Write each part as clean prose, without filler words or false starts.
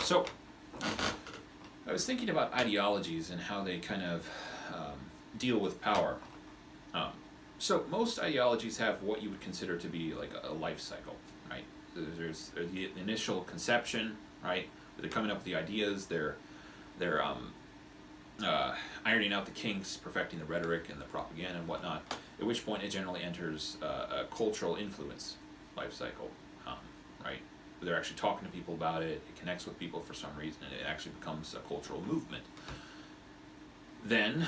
So, I was thinking about ideologies and how they kind of deal with power. Um, so, most ideologies have what you would consider to be like a life cycle, right? There's the initial conception, right? They're coming up with the ideas. They're ironing out the kinks, perfecting the rhetoric and the propaganda and whatnot. At which point, it generally enters a cultural influence life cycle, um, right? They're actually talking to people about it. It connects with people for some reason, and it actually becomes a cultural movement. Then,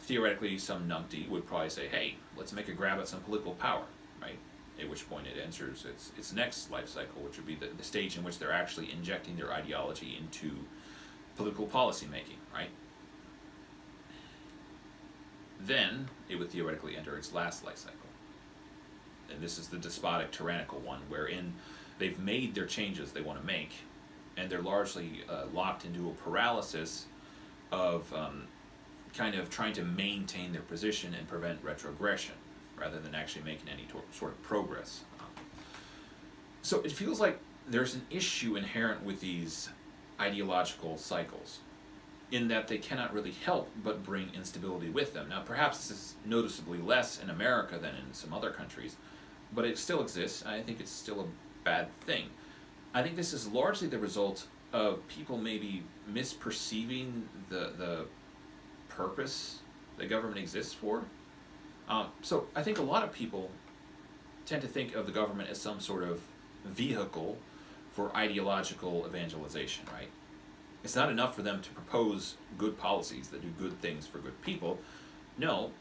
theoretically, some numpty would probably say, "Hey, let's make a grab at some political power," right? At which point, it enters its next life cycle, which would be the stage in which they're actually injecting their ideology into political policy making, right? Then it would theoretically enter its last life cycle. And this is the despotic, tyrannical one, wherein they've made their changes they want to make, and they're largely locked into a paralysis of kind of trying to maintain their position and prevent retrogression, rather than actually making any sort of progress. So it feels like there's an issue inherent with these ideological cycles, in that they cannot really help but bring instability with them. Now, perhaps this is noticeably less in America than in some other countries, but it still exists, and I think it's still a bad thing. I think this is largely the result of people maybe misperceiving the purpose the government exists for. So I think a lot of people tend to think of the government as some sort of vehicle for ideological evangelization, right? It's not enough for them to propose good policies that do good things for good people. No,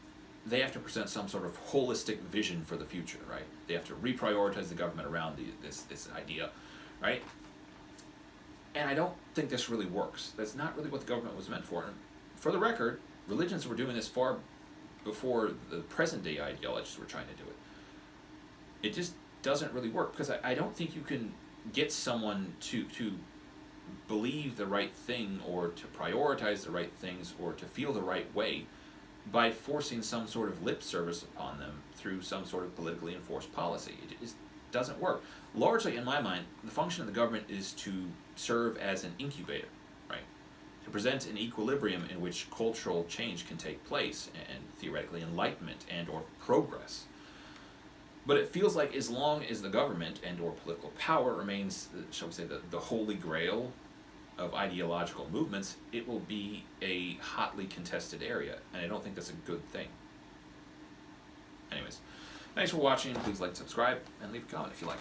they have to present some sort of holistic vision for the future, right? They have to reprioritize the government around this idea, right? And I don't think this really works. That's not really what the government was meant for. And for the record, religions were doing this far before the present day ideologists were trying to do it. It just doesn't really work, because I don't think you can get someone to believe the right thing, or to prioritize the right things, or to feel the right way by forcing some sort of lip service upon them through some sort of politically enforced policy. It just doesn't work. Largely, in my mind, the function of the government is to serve as an incubator, right? To present an equilibrium in which cultural change can take place, and theoretically enlightenment and or progress. But it feels like as long as the government and or political power remains, shall we say, the holy grail of ideological movements, it will be a hotly contested area, and I don't think that's a good thing. Anyways, thanks for watching. Please like, subscribe, and leave a comment if you like.